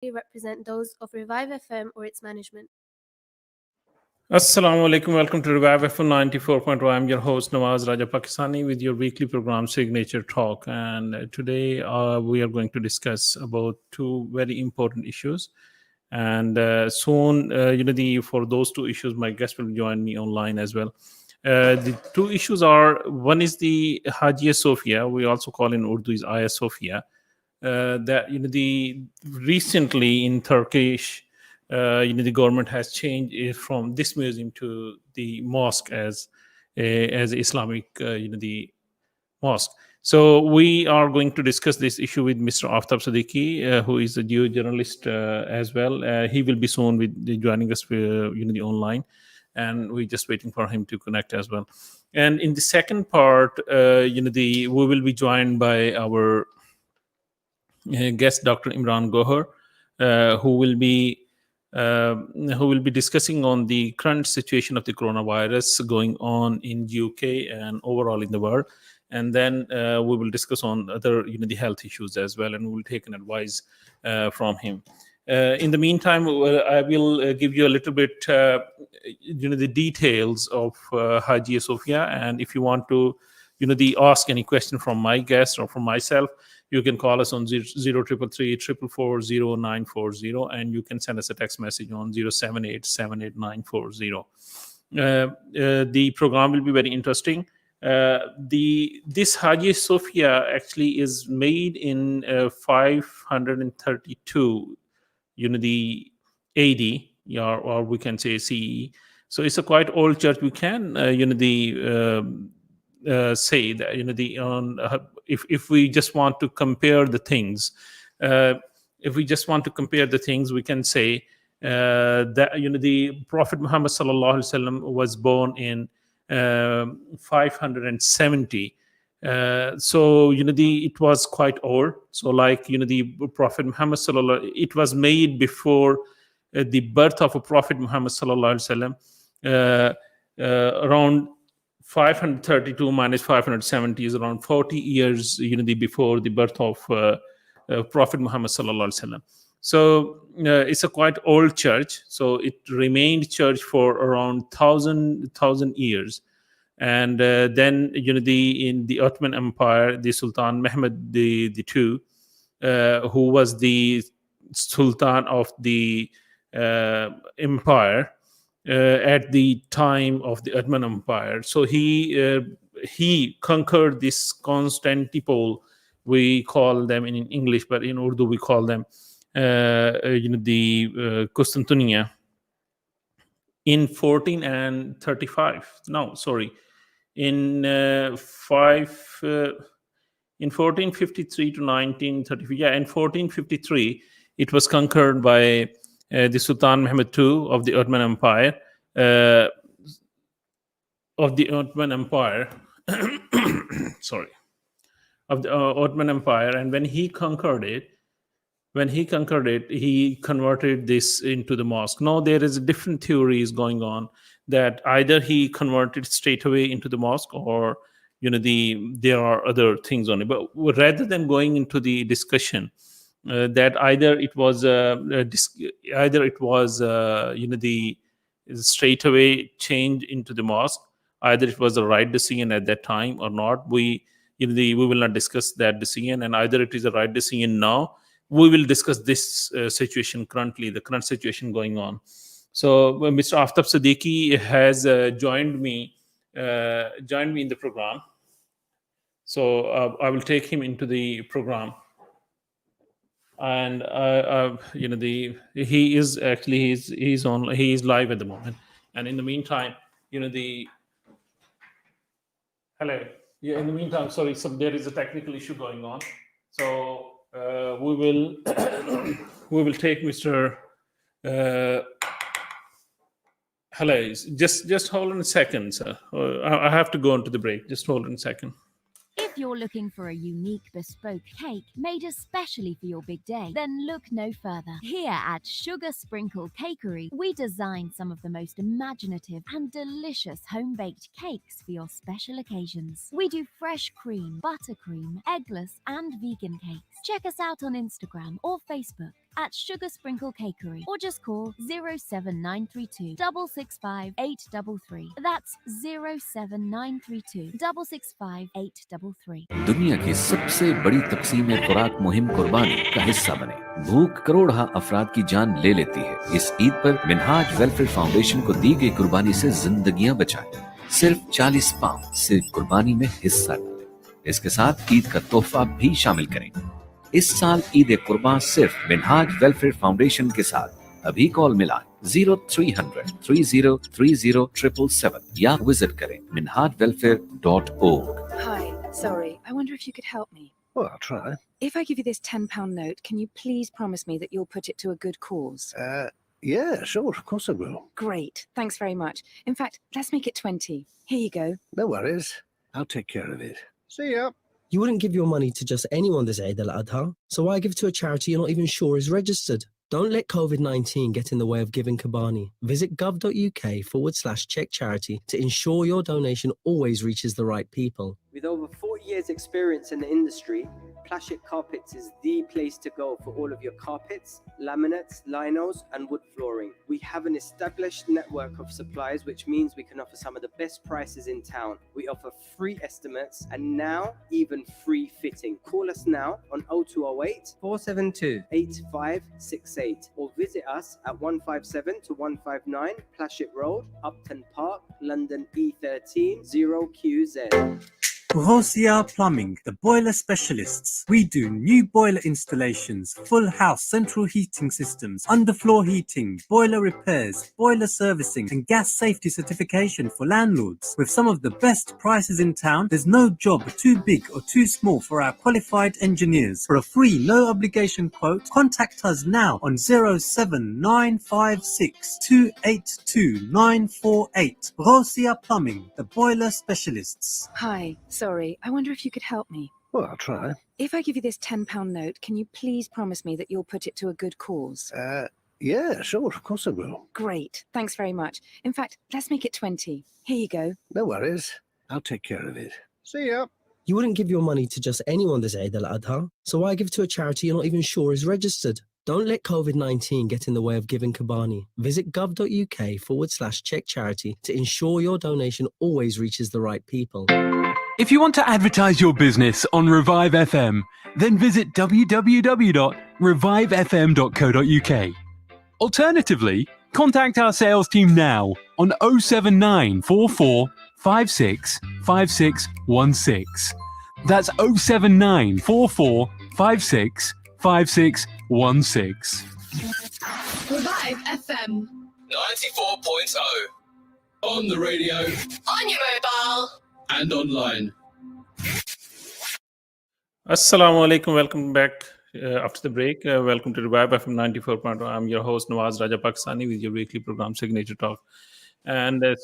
represent those of Revive FM or its management. Assalamu alaikum. Welcome to Revive FM 94.0. I'm your host Nawaz Raja Pakistani with your weekly program Signature Talk. And today we are going to discuss about two very important issues. And soon, for those two issues, my guest will join me online as well. The two issues are, one is the Hagia Sophia, we also call in Urdu is Aya Sophia. That the recently in Turkish, the government has changed it from this museum to the mosque as Islamic, the mosque. So we are going to discuss this issue with Mr. Aftab Siddiqui, who is a journalist as well. He will be soon joining us, online, and we're just waiting for him to connect as well. And in the second part, we will be joined by our guest Dr. Imran Gohar, who will be discussing on the current situation of the coronavirus going on in UK and overall in the world. And then we will discuss on other the health issues as well, and we will take an advice from him. In the meantime, I will give you a little bit the details of Hagia Sophia, and if you want to ask any question from my guest or from myself, you can call us on 0333 444 0940, and you can send us a text message on 078 78940. The program will be very interesting. This Hagia Sophia actually is made in 532 the AD, or we can say CE. So it's a quite old church. We can say that the on if we just want to compare the things, we can say that the Prophet Muhammad sallallahu alaihi wasallam was born in 570. So it was quite old. So like the Prophet Muhammad sallallahu, it was made before the birth of a Prophet Muhammad sallallahu alaihi wasallam. Around 532 minus 570 is around 40 years before the birth of Prophet Muhammad sallallahu alaihi wasallam. So it's a quite old church. So it remained church for around thousand years. And then in the Ottoman Empire, the Sultan Mehmed the II, who was the Sultan of the empire at the time of the Ottoman Empire. So he conquered this Constantinople. We call them in English, but in Urdu we call them Constantinia in 1435. No, sorry, in 1453 to 1934. Yeah, in 1453 it was conquered by the Sultan Mehmed II of the Ottoman Empire. Sorry, of the Ottoman Empire. And when he conquered it, he converted this into the mosque. Now there is different theories going on that either he converted straight away into the mosque, or there are other things on it. But rather than going into the discussion, that either it was the straight away change into the mosque, either it was the right decision at that time or not. We will not discuss that decision, and either it is the right decision now. We will discuss this situation currently, the current situation going on. So Mr. Aftab Siddiqui has joined me in the program. So I will take him into the program. And he is actually he's live at the moment. And in the meantime, hello. Yeah, in the meantime, sorry, there is a technical issue going on. So we will we will take Mr. Hello. Just hold on a second, sir. I have to go into the break. Just hold on a second. If you're looking for a unique bespoke cake made especially for your big day, then look no further. Here at Sugar Sprinkle Cakery, we design some of the most imaginative and delicious home-baked cakes for your special occasions. We do fresh cream, buttercream, eggless and vegan cakes. Check us out on Instagram or Facebook at Sugar Sprinkle Cakery or just call 07932 665 833. That's 07932 665 833. दुनिया की सबसे बड़ी तकसीम खुराक मुहिम कुर्बानी का हिस्सा बने। भूख करोड़ों अफराद की जान ले लेती है। इस ईद पर मिनहाज वेलफेयर फाउंडेशन को दी गई कुर्बानी से जिंदगियां बचाएं। सिर्फ 40 पाउंड से कुर्बानी में हिस्सा डालें। इसके साथ ईद का तोहफा भी शामिल करें। इस साल ईद कुर्बान सिर्फ मिनहाज वेलफेयर फाउंडेशन के साथ। अभी कॉल मिला 0300 30 30 777 या विजिट करें minhajwelfare.org। Hi, sorry, I wonder if you could help me. Well, I'll try. If I give you this £10 note, can you please promise me that you'll put it to a good cause? Yeah, sure, of course I will. Great, thanks very much. In fact, let's make it 20. Here you go. No worries. I'll take care of it. See ya. You wouldn't give your money to just anyone this Eid al-Adha, so why give to a charity you're not even sure is registered? Don't let COVID-19 get in the way of giving Kobani. Visit gov.uk/check charity to ensure your donation always reaches the right people. With over 40 years experience in the industry, Plastic Carpets is the place to go for all of your carpets, laminates, linos and wood flooring. We have an established network of suppliers, which means we can offer some of the best prices in town. We offer free estimates and now even free fitting. Call us now on 0208 472 8568 or visit us at 157 to 159 Plastic Road, Upton Park, London E13 0QZ. Gohar Plumbing, the boiler specialists. We do new boiler installations, full house central heating systems, underfloor heating, boiler repairs, boiler servicing and gas safety certification for landlords. With some of the best prices in town, there's no job too big or too small for our qualified engineers. For a free, no obligation quote, contact us now on 07956 282 948. Gohar Plumbing, the boiler specialists. Hi, sorry, I wonder if you could help me. Well, I'll try. If I give you this £10 note, can you please promise me that you'll put it to a good cause? Yeah, sure, of course I will. Great, thanks very much. In fact, let's make it 20. Here you go. No worries. I'll take care of it. See ya. You wouldn't give your money to just anyone this Eid al-Adha, so why give to a charity you're not even sure is registered? Don't let COVID-19 get in the way of giving Kobani. Visit gov.uk/check charity to ensure your donation always reaches the right people. If you want to advertise your business on Revive FM, then visit www.revivefm.co.uk. Alternatively, contact our sales team now on 07944 56 5616. That's 07944 56 5616. Revive FM 94.0 on the radio, on your mobile and online. Assalamu alaikum. Welcome back after the break. Welcome to Revive FM 94.0. I'm your host Nawaz Raja Pakistani with your weekly program Signature Talk. And we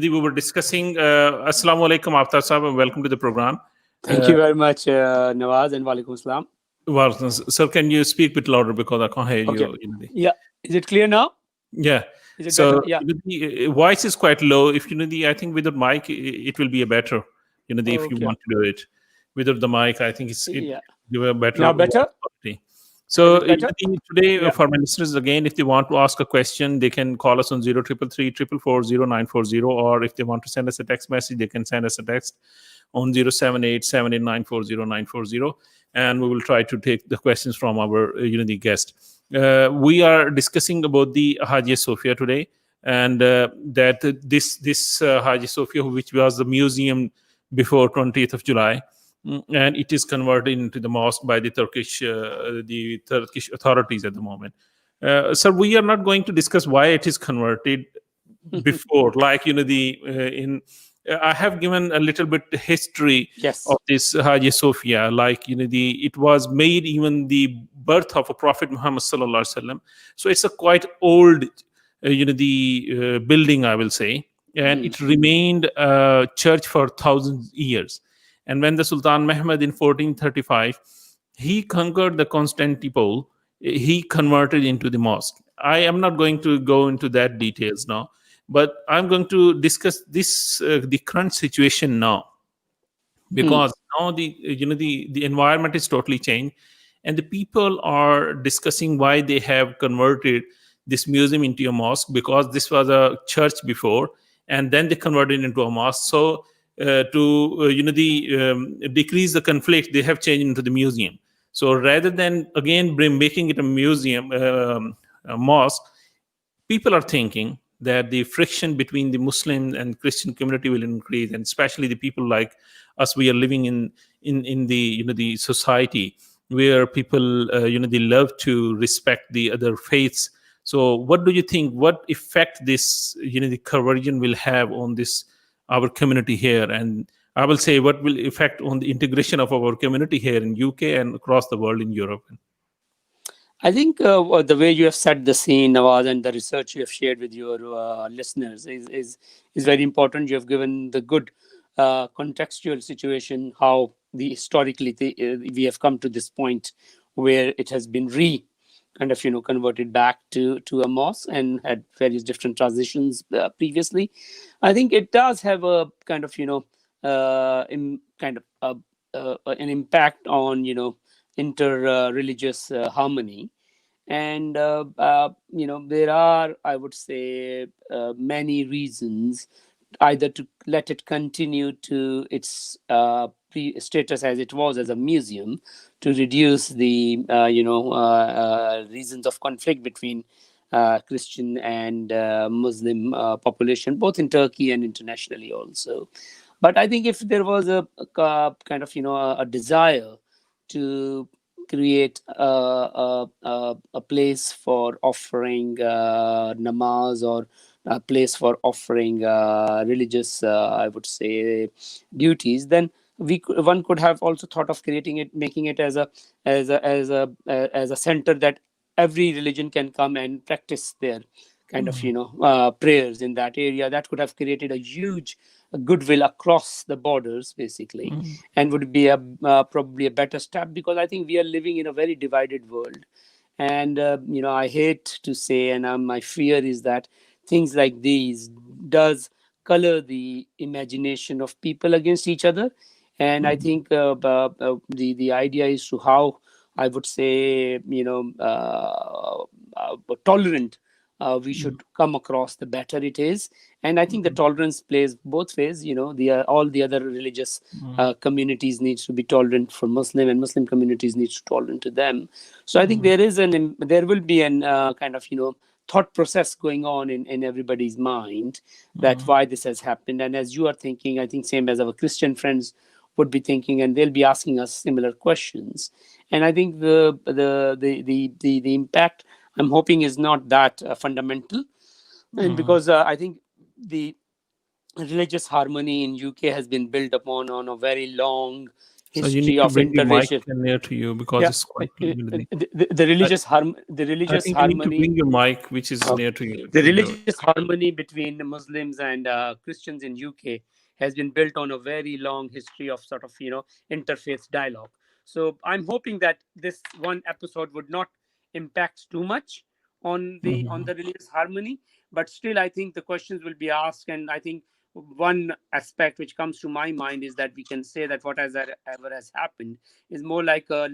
were discussing. Assalamu alaikum, Aftab sahab, and welcome to the program. Thank you very much, Nawaz, and walaikum salam. Well, sir, can you speak a bit louder because I can't hear Okay. you? Yeah, is it clear now? Yeah. Is it So better? Yeah. the voice is quite low. If I think with the mic, it will be a better. If you Okay. want to do it without the mic, I think it Yeah. give a better. Now better? quality. So Is it better? today, Yeah. for my listeners, again, if they want to ask a question, they can call us on 0333 444 0940, or if they want to send us a text message, they can send us a text on 078 789 40940, and we will try to take the questions from our the guest. We are discussing about the Hagia Sophia today, and that this Hagia Sophia, which was the museum before 20th of July, and it is converted into the mosque by the Turkish authorities at the moment. Sir, we are not going to discuss why it is converted before, like I have given a little bit history Yes. of this Hagia Sophia. Like it was made even the birth of a Prophet Muhammad sallallahu alaihi wasallam. So it's a quite old, building, I will say, and it remained a church for thousands of years. And when the Sultan Mehmed in 1435 he conquered the Constantinople, he converted into the mosque. I am not going to go into that details now, but I'm going to discuss this the current situation now, because now the environment is totally changed, and the people are discussing why they have converted this museum into a mosque, because this was a church before, and then they converted it into a mosque. So to decrease the conflict, they have changed into the museum. So rather than again making it a museum, a mosque, people are thinking that the friction between the Muslim and Christian community will increase, and especially the people like us, we are living in the the society where people they love to respect the other faiths. So what do you think? What effect this the conversion will have on this our community here? And I will say, what will effect on the integration of our community here in UK and across the world in Europe? I think the way you have set the scene, Nawaz, and the research you have shared with your listeners is very important. You have given the good contextual situation, how historically we have come to this point where it has been converted back to a mosque and had various different transitions previously. I think it does have a kind of an impact on inter-religious harmony. And there are, I would say, many reasons either to let it continue to its status as it was as a museum, to reduce the reasons of conflict between Christian and Muslim population, both in Turkey and internationally also. But I think if there was a kind of a desire to create a place for offering namaz, or a place for offering religious, I would say, duties, then one could have also thought of making it as a center that every religion can come and practice their kind of prayers in that area. That could have created a huge goodwill across the borders, basically, and would be probably a better step, because I think we are living in a very divided world. And I hate to say, and my fear is that things like these does color the imagination of people against each other. And I think the idea is to how, I would say, tolerant we should come across, the better it is. And I think the tolerance plays both ways. All the other religious communities needs to be tolerant for Muslim, and Muslim communities needs to tolerant to them. So I think there will be an kind of thought process going on in everybody's mind, that why this has happened. And as you are thinking, I think same as our Christian friends would be thinking, and they'll be asking us similar questions. And I think the impact, I'm hoping, is not that fundamental. And because I think the religious harmony in UK has been built upon on a very long history, so you need of to bring your mic interracial. near to you, because it's quite The religious harmony. I think you need to bring your mic, which is near to you. The religious harmony between Muslims and Christians in UK has been built on a very long history of sort of interfaith dialogue. So I'm hoping that this one episode would not impact too much on the religious harmony, but still I think the questions will be asked. And I think one aspect which comes to my mind is that we can say that whatever has happened is more like a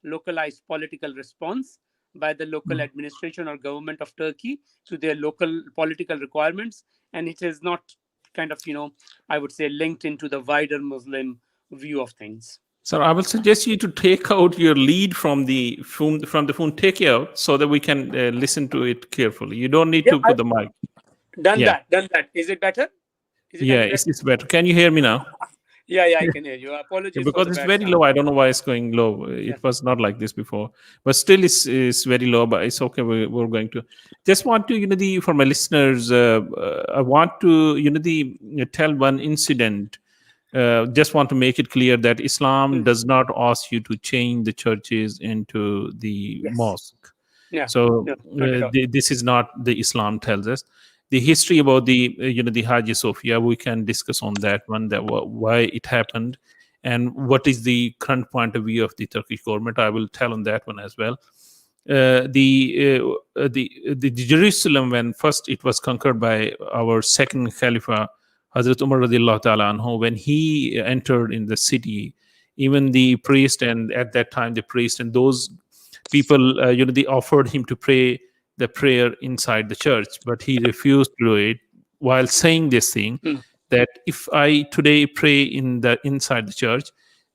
localized political response by the local administration or government of Turkey to their local political requirements, and it is not kind of I would say linked into the wider Muslim view of things. So I will suggest you to take out your lead from the phone. Take it out so that we can listen to it carefully. You don't need to put the mic. Done that. Is it better? It's better. Can you hear me now? Yeah, I can hear you. Apologies. Because it's very low. I don't know why it's going low. It was not like this before, but still it's very low. But it's okay. We're going to just want to for my listeners. I want to tell one incident. Just want to make it clear that Islam does not ask you to change the churches into the mosque. So this is not the Islam tells us. The history about the the Hagia Sophia, we can discuss on that one, that why it happened and what is the current point of view of the Turkish government. I will tell on that one as well. The Jerusalem, when first it was conquered by our second Khalifa, Hazrat Umar radiallahu ta'ala anhu, when he entered in the city even the priest, and at that time the priest and those people, they offered him to pray the prayer inside the church, but he refused to do it, while saying this thing, that if I today pray inside the church,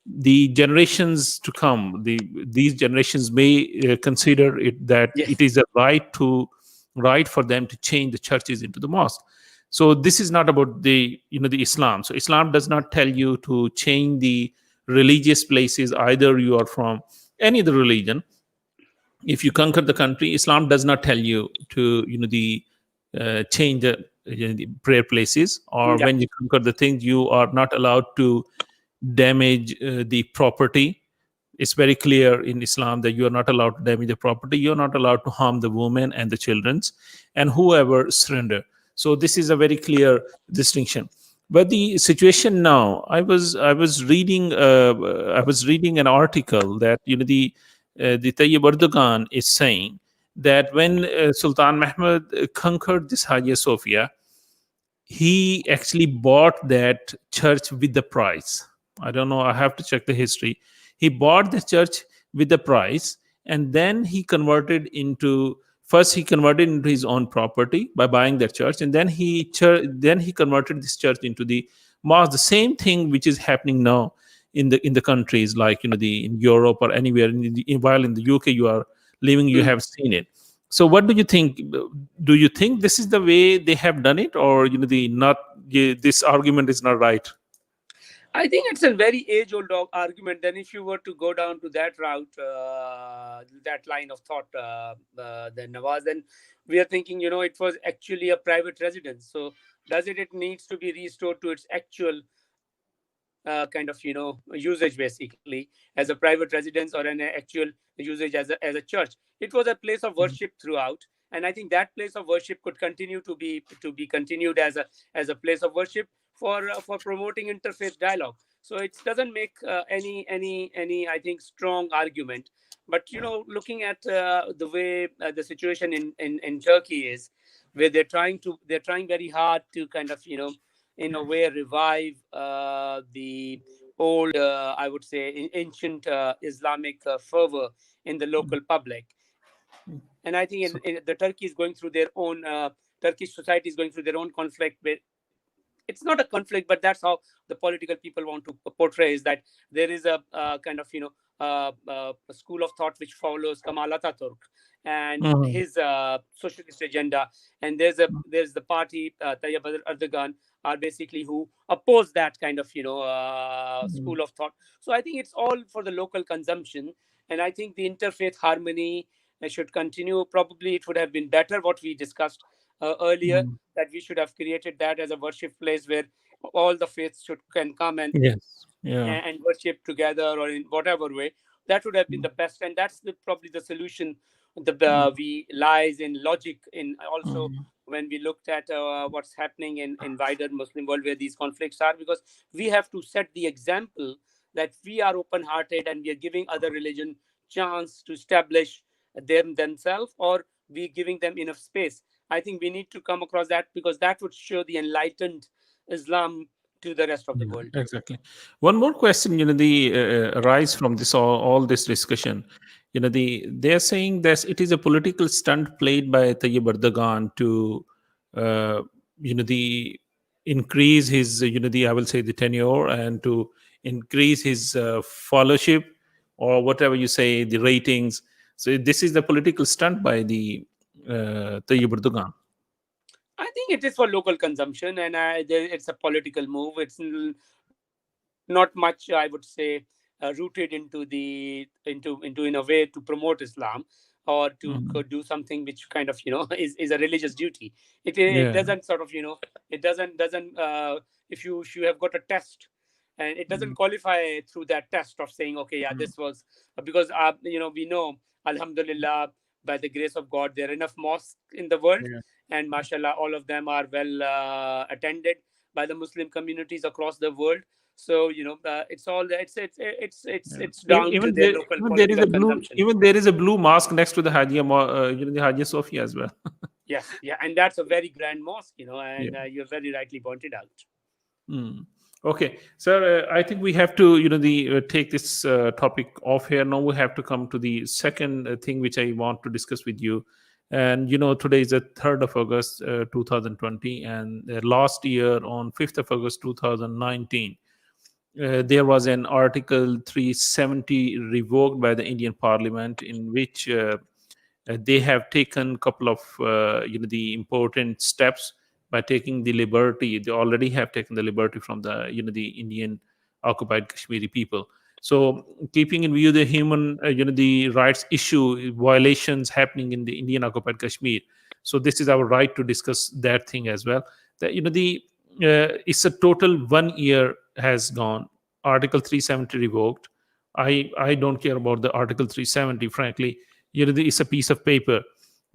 the generations to come, these generations may consider it that it is a right for them to change the churches into the mosque. So this is not about the Islam. So Islam does not tell you to change the religious places, either you are from any other religion. If you conquer the country, Islam does not tell you to change the prayer places, or when you conquer the things, you are not allowed to damage the property. It's very clear in Islam that you are not allowed to damage the property. You're not allowed to harm the women and the children and whoever surrender. So this is a very clear distinction. But the situation now, I was reading an article that the Tayyip Erdogan is saying that when Sultan Mehmed conquered this Hagia Sophia, he actually bought that church with the price. I don't know, I have to check the history. He bought the church with the price, and then he converted into his own property by buying that church, and then he converted this church into the mosque. The same thing which is happening now in the countries like in Europe or anywhere. While in the UK you are living, you have seen it. So what do you think? Do you think this is the way they have done it, or this argument is not right? I think it's a very age-old argument. Then, if you were to go down to that route, that line of thought, then Nawaz, then we are thinking, it was actually a private residence. So, does it needs to be restored to its actual kind of usage, basically, as a private residence or an actual usage as a church? It was a place of worship throughout, and I think that place of worship could continue to be continued as a place of worship for promoting interfaith dialogue. So it doesn't make any I think strong argument. But looking at the way the situation in Turkey is, where they're trying very hard to kind of in a way revive the old I would say ancient Islamic fervor in the local public. And I think in the Turkey is going through their own Turkish society is going through their own conflict with. It's not a conflict, but that's how the political people want to portray, is that there is a kind of a school of thought which follows Kemal Atatürk and his socialist agenda, and there's the party Tayyip Erdogan are basically who oppose that kind of school of thought. So I think it's all for the local consumption, and I think the interfaith harmony should continue. Probably it would have been better what we discussed earlier, that we should have created that as a worship place where all the faiths can come and and worship together, or in whatever way. That would have been the best, and that's probably the solution. We lies in logic in also when we looked at what's happening in wider Muslim world where these conflicts are, because we have to set the example that we are open-hearted and we are giving other religion chance to establish themselves, or we giving them enough space. I think we need to come across that, because that would show the enlightened Islam to the rest of the world. Exactly. One more question, arise from this all this discussion. They're saying that it is a political stunt played by Tayyip Erdogan to, increase his, I will say the tenure, and to increase his followership, or whatever you say, the ratings. So this is the political stunt by the Tayyip Erdogan. I think it is for local consumption, and it's a political move. It's not much, I would say, rooted into in a way to promote Islam, or to do something which kind of is a religious duty. It doesn't sort of it doesn't if you have got a test and it doesn't qualify through that test of saying, okay, this was because we know, alhamdulillah, by the grace of God, there are enough mosques in the world, and mashallah, all of them are well attended by the Muslim communities across the world. So it's all it's down to their local political consumption. Even there is a blue mosque next to the the Hagia Sophia as well. Yes, and that's a very grand mosque, and you're very rightly pointed out. Okay, sir, I think we have to, take this topic off here. Now we have to come to the second thing which I want to discuss with you. And, today is the 3rd of August, 2020. And last year on 5th of August, 2019, there was an Article 370 revoked by the Indian Parliament in which they have taken a couple of, the important steps by taking the liberty. They already have taken the liberty from the the Indian occupied Kashmiri people. So keeping in view the human the rights issue violations happening in the Indian occupied Kashmir, so this is our right to discuss that thing as well. That the it's a total 1 year has gone. Article 370 revoked. I don't care about the Article 370, frankly. It's a piece of paper.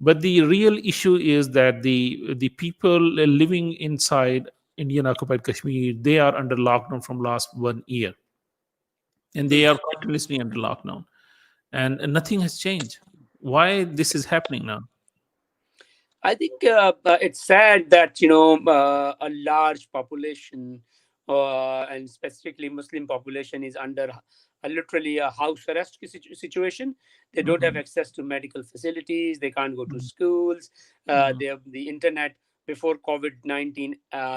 But the real issue is that the people living inside Indian occupied Kashmir, they are under lockdown from last 1 year, and they are continuously under lockdown, and nothing has changed. Why this is happening now? I think it's sad that a large population, and specifically Muslim population, is under literally a house arrest situation. They don't have access to medical facilities. They can't go to schools. They have the internet. Before COVID-19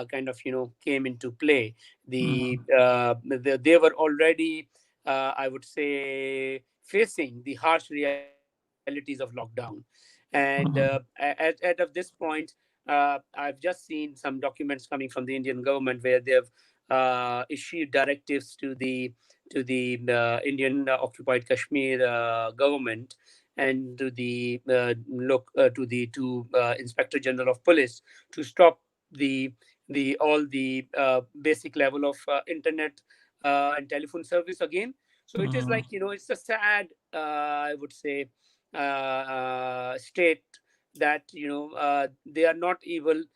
kind of came into play, they were already, I would say, facing the harsh realities of lockdown. And at of this point, I've just seen some documents coming from the Indian government where they've issued directives to the Indian occupied Kashmir government and to the Inspector General of Police to stop the all the basic level of internet and telephone service again. So it is like it's a sad, I would say, state that they are not even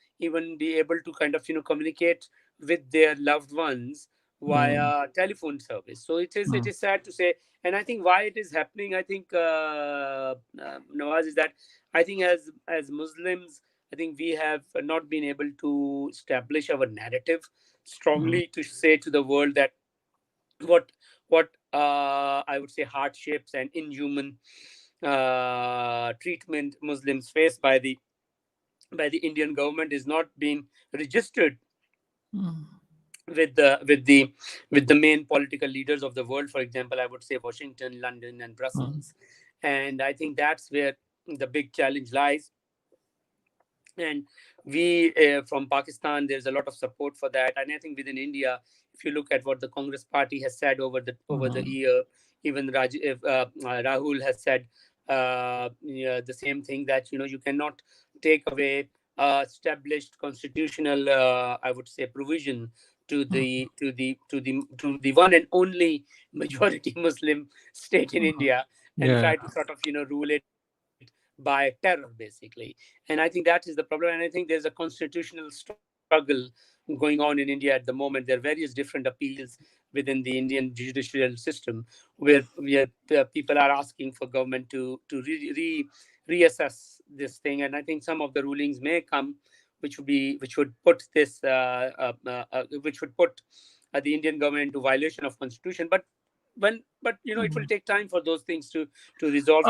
be able to kind of communicate with their loved ones via telephone service. So it is sad to say. And I think why it is happening, I think Nawaz, is that I think as Muslims, I think we have not been able to establish our narrative strongly to say to the world that what I would say hardships and inhuman treatment Muslims face by the Indian government is not being registered with the main political leaders of the world. For example, I would say Washington, London, and Brussels. And I think that's where the big challenge lies. And we from Pakistan, there's a lot of support for that. And I think within India, if you look at what the Congress party has said over the year, even Rahul has said the same thing, that you cannot take away established constitutional I would say provision to the one and only majority Muslim state in India, and try to sort of rule it by terror, basically. And I think that is the problem. And I think there's a constitutional struggle going on in India at the moment. There are various different appeals within the Indian judicial system where people are asking for government to reassess this thing. And I think some of the rulings may come which would put this which would put the Indian government into violation of constitution. But it will take time for those things to resolve.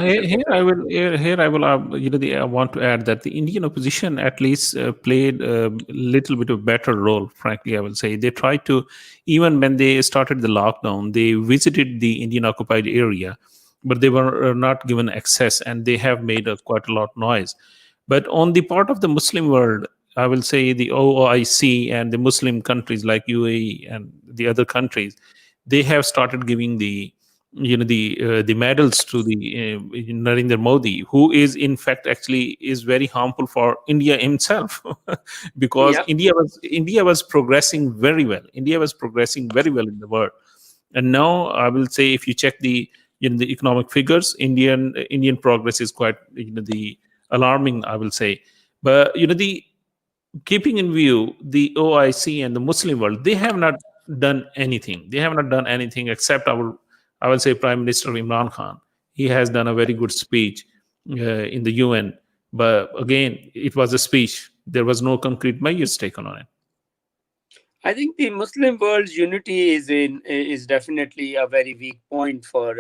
Here I will I want to add that the Indian opposition at least played a little bit of better role. Frankly, I will say they tried to, even when they started the lockdown, they visited the Indian occupied area, but they were not given access, and they have made quite a lot of noise. But on the part of the Muslim world, I will say the OIC and the Muslim countries like UAE and the other countries, they have started giving the medals to the Narendra Modi, who is in fact actually is very harmful for India himself, because India was progressing very well. India was progressing very well in the world, and now I will say if you check the the economic figures, Indian progress is quite the alarming, I will say. But the keeping in view the OIC and the Muslim world, they have not done anything. They have not done anything except I will say Prime Minister Imran Khan. He has done a very good speech in the UN, but again, it was a speech. There was no concrete measures taken on it. I think the Muslim world's unity is definitely a very weak point for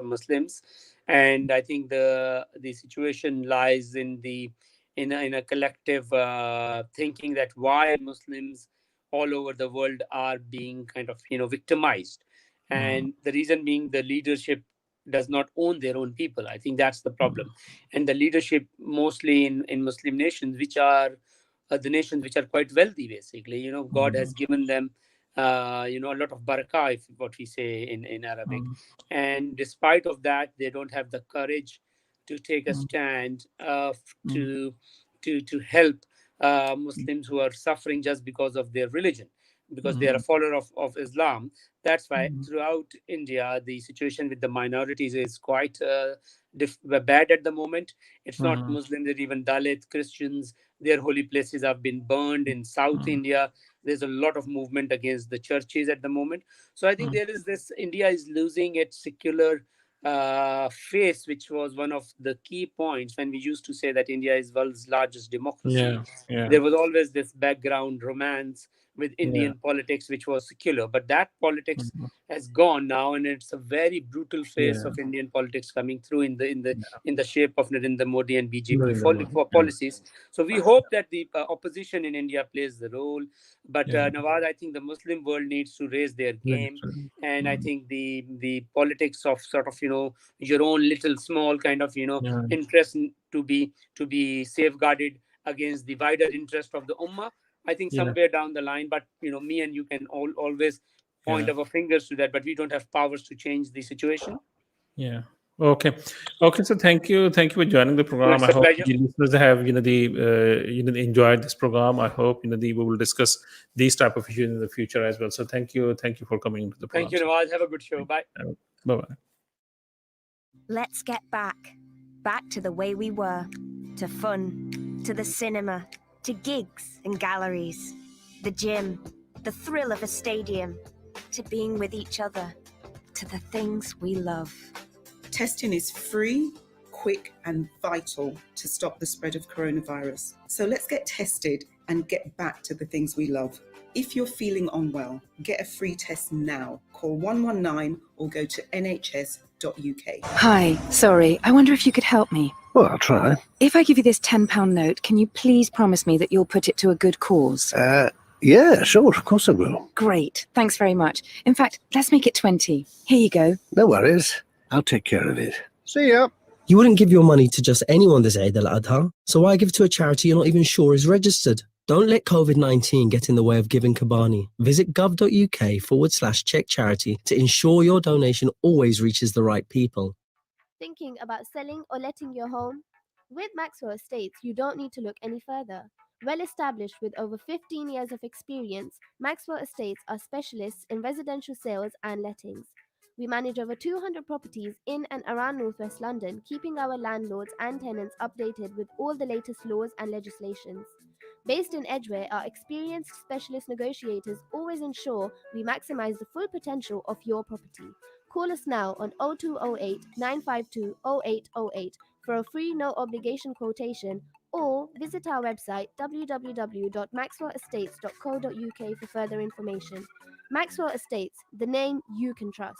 Muslims, and I think the situation lies in a collective thinking that why Muslims all over the world are being kind of victimized, and the reason being the leadership does not own their own people. I think that's the problem, and the leadership mostly in Muslim nations, which are the nations which are quite wealthy, basically. God has given them, a lot of barakah, if what we say in Arabic. And despite of that, they don't have the courage to take a stand to help Muslims who are suffering just because of their religion, because they are a follower of Islam. That's why throughout India, the situation with the minorities is quite bad at the moment. It's not Muslims, it's even Dalit, Christians. Their holy places have been burned in South India. There's a lot of movement against the churches at the moment. So I think there is this, India is losing its secular face, which was one of the key points when we used to say that India is world's largest democracy. Yeah. There was always this background romance with Indian Yeah. politics, which was secular, but that politics has gone now, and it's a very brutal face Yeah. of Indian politics coming through in the shape of Narendra Modi and BJP Narendra Modi, for policies. So we hope that the opposition in India plays the role. But Yeah. Nawaz, I think the Muslim world needs to raise their Yeah. game, and I think the politics of sort of your own little small kind of Yeah. interest to be safeguarded against the wider interest of the ummah. I think Yeah. somewhere down the line, but me and you can always point Yeah. our fingers to that, but we don't have powers to change the situation. Yeah. Okay. So thank you for joining the No, program. it's I a hope pleasure. the listeners have enjoyed this program. I hope we will discuss these type of issues in the future as well. So thank you for coming into the Thank program. you, Nawaz. Have a good show. Bye. Bye bye. Let's get back to the way we were, to fun, to the cinema, to gigs and galleries, the gym, the thrill of a stadium, to being with each other, to the things we love. Testing is free, quick, and vital to stop the spread of coronavirus. So let's get tested and get back to the things we love. If you're feeling unwell, get a free test now. Call 119 or go to nhs.uk. Hi, sorry, I wonder if you could help me. Well, I'll try. If I give you this £10 note, can you please promise me that you'll put it to a good cause? Yeah, sure, of course I will. Great, thanks very much. In fact, let's make it 20. Here you go. No worries. I'll take care of it. See ya. You wouldn't give your money to just anyone this Eid al-Adha, so why give to a charity you're not even sure is registered? Don't let COVID-19 get in the way of giving Kobani. Visit gov.uk/check charity to ensure your donation always reaches the right people. Thinking about selling or letting your home? With Maxwell Estates, you don't need to look any further. Well established with over 15 years of experience, Maxwell Estates are specialists in residential sales and lettings. We manage over 200 properties in and around Northwest London, keeping our landlords and tenants updated with all the latest laws and legislations. Based in Edgware, our experienced specialist negotiators always ensure we maximize the full potential of your property. Call us now on 0208 952 0808 for a free no obligation quotation, or visit our website www.maxwellestates.co.uk for further information. Maxwell Estates, the name you can trust.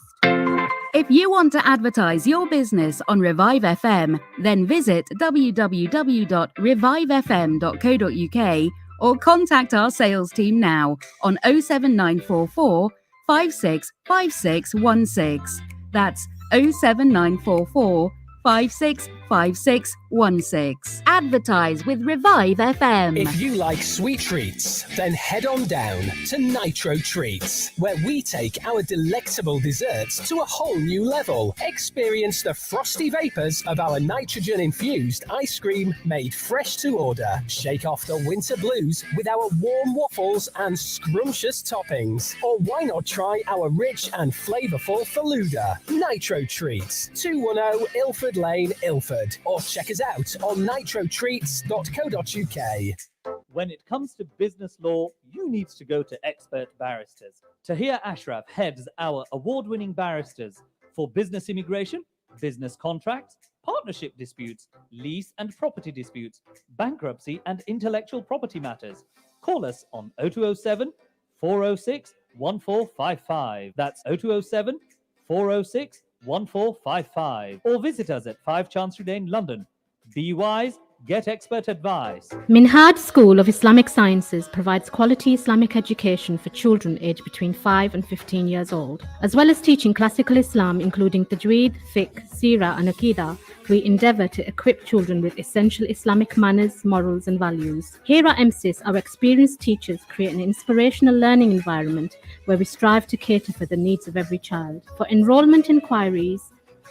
If you want to advertise your business on Revive FM, then visit www.revivefm.co.uk or contact our sales team now on 07944 565616. That's 07944 565616. Advertise with Revive FM. If you like sweet treats, then head on down to Nitro Treats, where we take our delectable desserts to a whole new level. Experience the frosty vapors of our nitrogen-infused ice cream made fresh to order. Shake off the winter blues with our warm waffles and scrumptious toppings. Or why not try our rich and flavourful Faluda? Nitro Treats, 210 Ilford Lane, Ilford. Or check us out on nitrotreats.co.uk. When it comes to business law, you need to go to expert barristers. Tahir Ashraf heads our award-winning barristers for business immigration, business contracts, partnership disputes, lease and property disputes, bankruptcy and intellectual property matters. Call us on 0207 406 1455. That's 0207 406 1455. Or visit us at 5 Chancery Lane, London. Be wise, get expert advice. Minhaj School of Islamic Sciences provides quality Islamic education for children aged between 5 and 15 years old. As well as teaching classical Islam, including Tajweed, Fiqh, Seerah, and Aqidah, we endeavour to equip children with essential Islamic manners, morals, and values. Here at MSIS, our experienced teachers create an inspirational learning environment where we strive to cater for the needs of every child. For enrolment inquiries,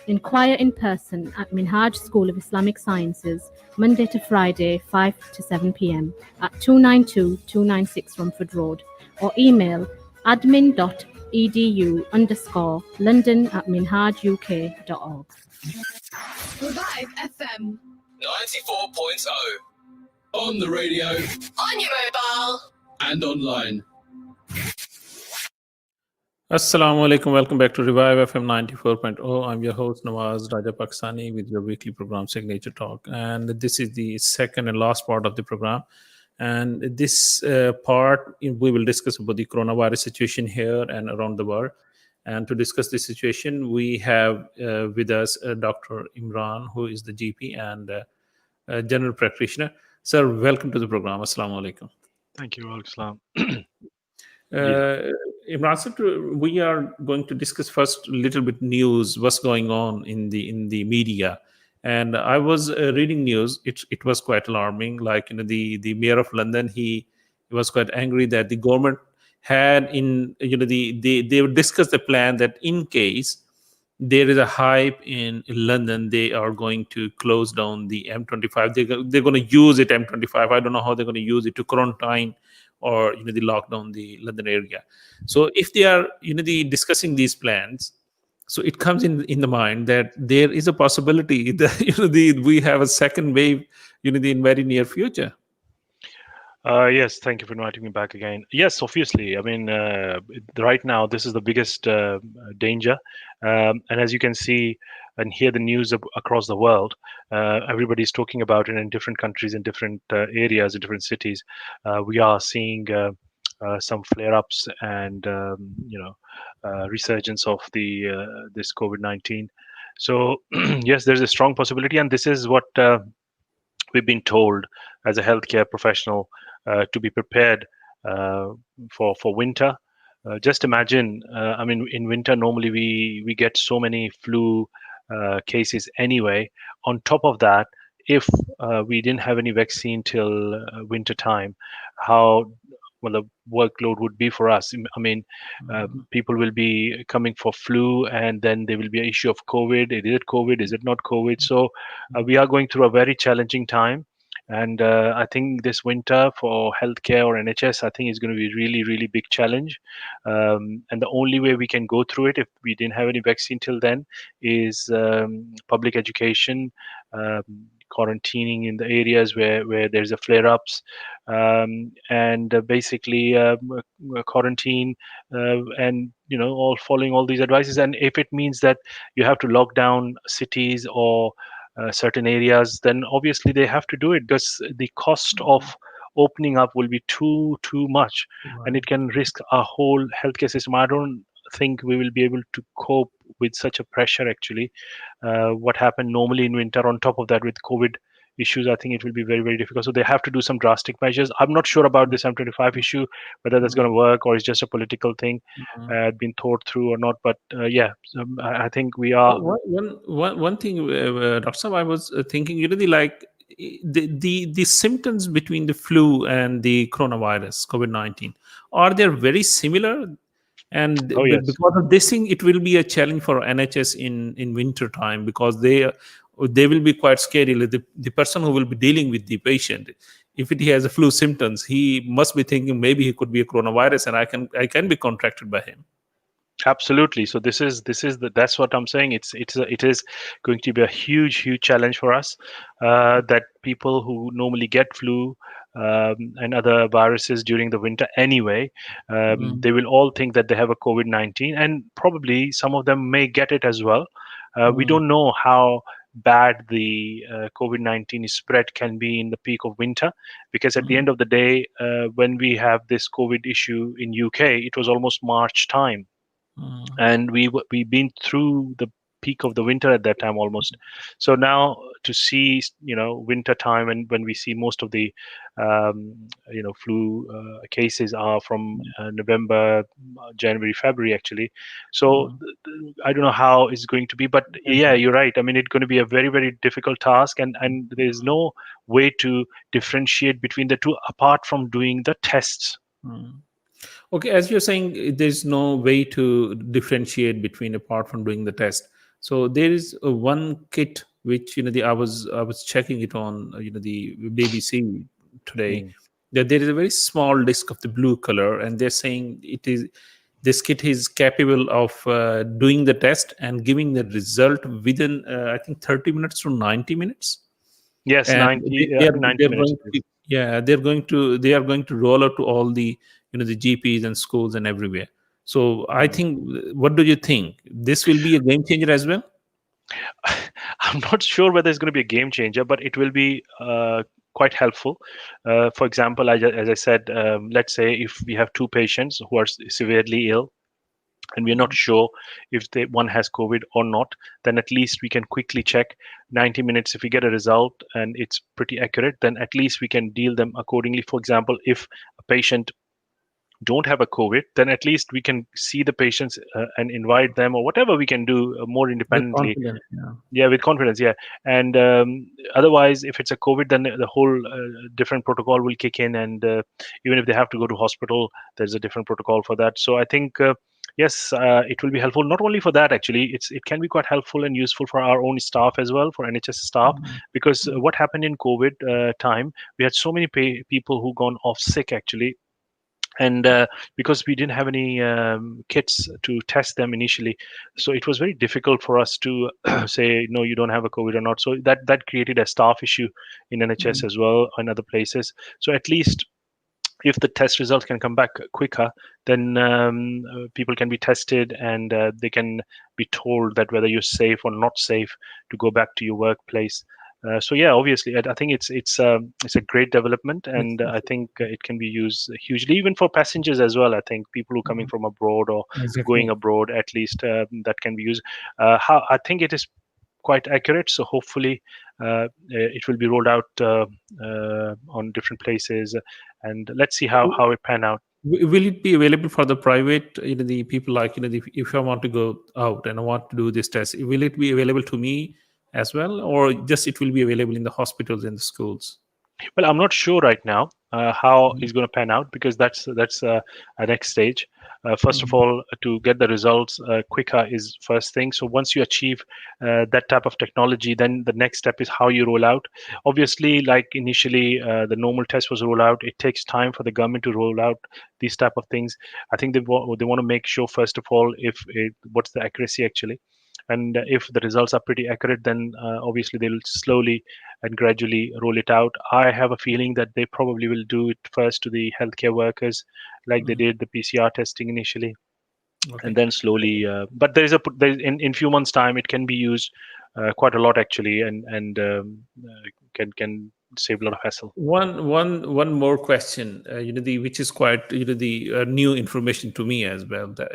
inquire in person at Minhaj School of Islamic Sciences, Monday to Friday, 5 to 7 p.m. at 292-296 Romford Road, or email admin.edu_London@minhajuk.org. Revive FM. 94.0. On the radio. On your mobile. And online. Assalamu alaikum. Welcome back to Revive FM 94.0. I'm your host Nawaz Raja Pakistani with your weekly program Signature Talk. And this is the second and last part of the program. And this part, we will discuss about the coronavirus situation here and around the world. And to discuss this situation, we have with us Dr. Imran, who is the GP and general practitioner. Sir, welcome to the program. Assalamu alaikum. Thank you. Al-Islam. Imran, sir, we are going to discuss first a little bit news, what's going on in the media. And I was reading news. It was quite alarming. Like, the mayor of London, he was quite angry that the government had they would discuss the plan that in case there is a hype in London, they are going to close down the M25. They're going to use it M25. I don't know how they're going to use it to quarantine or the lockdown the London area. So if they are discussing these plans, so it comes in the mind that there is a possibility that we have a second wave in very near future. Yes, thank you for inviting me back again. Yes, obviously. I mean, right now, this is the biggest danger. And as you can see and hear the news across the world, everybody's talking about it in different countries, in different areas, in different cities. We are seeing some flare-ups and, resurgence of this COVID-19. So, yes, there's a strong possibility. And this is what we've been told as a healthcare professional to be prepared for winter. Just imagine, in winter, normally we get so many flu cases anyway. On top of that, if we didn't have any vaccine till winter time, how the workload would be for us. People will be coming for flu, and then there will be an issue of COVID. Is it COVID? Is it not COVID? So we are going through a very challenging time. And I think this winter for healthcare or NHS, I think is going to be really, really big challenge. And the only way we can go through it, if we didn't have any vaccine till then, is public education, quarantining in the areas where there's a flare-ups, and basically quarantine and all following all these advices. And if it means that you have to lock down cities or certain areas, then obviously they have to do it, because the cost of opening up will be too much, and it can risk our whole healthcare system. I don't think we will be able to cope with such a pressure. Actually, what happened normally in winter, on top of that with COVID issues, I think it will be very, very difficult. So they have to do some drastic measures. I'm not sure about this M25 issue, whether that's going to work or it's just a political thing been thought through or not. But I think we are. One thing, Dr. Saab, I was thinking, the symptoms between the flu and the coronavirus, COVID-19, are they very similar? And yes. Because of this thing, it will be a challenge for NHS in winter time, because they will be quite scary. The person who will be dealing with the patient, if he has a flu symptoms, he must be thinking maybe he could be a coronavirus, and I can be contracted by him. Absolutely. So that's what I'm saying. It is going to be a huge challenge for us, that people who normally get flu and other viruses during the winter anyway, they will all think that they have a COVID-19, and probably some of them may get it as well. We don't know how bad the COVID-19 spread can be in the peak of winter, because at the end of the day, when we have this COVID issue in UK, it was almost March time, and we've been through the peak of the winter at that time almost. So now to see, winter time, and when we see most of the flu cases are from November, January, February actually. So I don't know how it's going to be, but yeah, you're right. I mean, it's going to be a very, very difficult task, and there's no way to differentiate between the two apart from doing the tests. Okay, as you're saying, there's no way to differentiate between apart from doing the test. So there is one kit which I was checking it on the BBC today. That there is a very small disc of the blue color, and they're saying this kit is capable of doing the test and giving the result within I think 30 minutes to 90 minutes. Yes, And 90, 90 minutes. they are going to roll out to all the the GPs and schools and everywhere. So I think, what do you think? This will be a game changer as well? I'm not sure whether it's going to be a game changer, but it will be quite helpful. For example, as I said, let's say if we have two patients who are severely ill, and we're not sure if one has COVID or not, then at least we can quickly check 90 minutes. If we get a result and it's pretty accurate, then at least we can deal them accordingly. For example, if a patient don't have a COVID, then at least we can see the patients and invite them, or whatever we can do more independently. With confidence, with confidence, and otherwise, if it's a COVID, then the whole different protocol will kick in, and even if they have to go to hospital, there's a different protocol for that. So I think yes, it will be helpful. Not only for that, actually, it can be quite helpful and useful for our own staff as well, for NHS staff, because what happened in COVID time, we had so many people who gone off sick actually. And because we didn't have any kits to test them initially, so it was very difficult for us to say no, you don't have a COVID or not. So that created a staff issue in NHS as well, and other places. So at least if the test results can come back quicker, then people can be tested, and they can be told that whether you're safe or not safe to go back to your workplace. So yeah, obviously, I think it's a great development, and I think it can be used hugely, even for passengers as well. I think people who are coming from abroad or going abroad, at least that can be used. How I think it is quite accurate, so hopefully it will be rolled out on different places, and let's see how it pan out. Will it be available for the private, the people, like if I want to go out and I want to do this test, will it be available to me as well, or just it will be available in the hospitals and the schools? Well, I'm not sure right now how it's going to pan out, because that's a next stage. First of all, to get the results quicker is first thing. So once you achieve that type of technology, then the next step is how you roll out. Obviously, like initially the normal test was rolled out. It takes time for the government to roll out these type of things. I think they want to make sure, first of all, what's the accuracy actually. And if the results are pretty accurate, then obviously they'll slowly and gradually roll it out. I have a feeling that they probably will do it first to the healthcare workers, like they did the PCR testing initially, and then slowly. But in few months' time, it can be used quite a lot actually, and can save a lot of hassle. One more question, which is quite the new information to me as well. That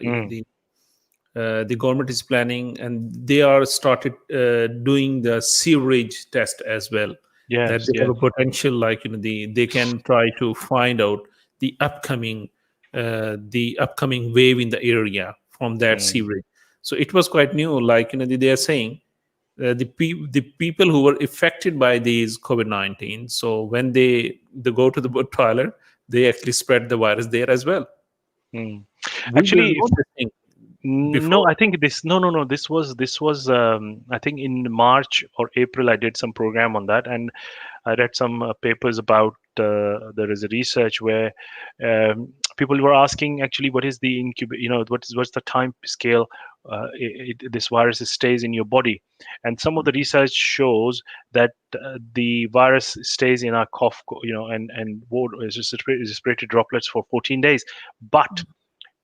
the government is planning, and they are started doing the sewerage test as well. That they have a potential, like they can try to find out the upcoming wave in the area from that sewerage. So it was quite new. Like they are saying the people who were affected by these COVID-19. So when they go to the toilet, they actually spread the virus there as well. Actually, no, I think this this was I think in March or April I did some program on that, and I read some papers about there is a research where people were asking actually what is the what's the time scale this virus stays in your body, and some of the research shows that the virus stays in our cough, and respiratory droplets for 14 days, but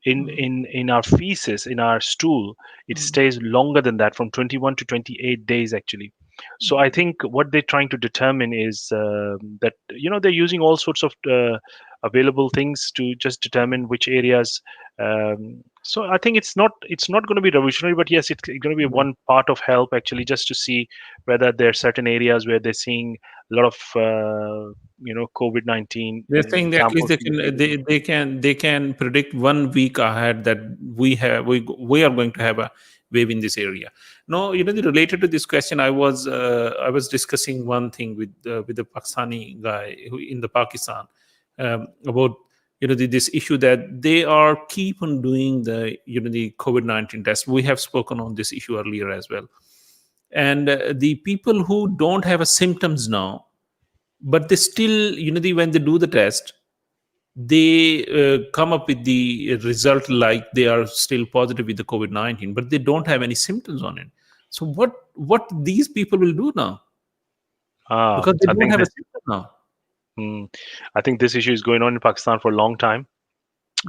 in our feces, in our stool, it stays longer than that, from 21 to 28 days actually. So I think what they're trying to determine is that they're using all sorts of available things to just determine which areas. So I think it's not going to be revolutionary, but yes, it's going to be one part of help actually, just to see whether there are certain areas where they're seeing a lot of COVID-19 They're saying that at least examples. they can predict 1 week ahead that we are going to have a wave in this area. No, related to this question, I was discussing one thing with the Pakistani guy in the Pakistan about this issue that they are keep on doing the the COVID-19 test. We have spoken on this issue earlier as well, and the people who don't have a symptoms now, but they still when they do the test, they come up with the result like they are still positive with the COVID-19, but they don't have any symptoms on it. So what these people will do now, because they I don't think have a this. symptom now. I think this issue is going on in Pakistan for a long time,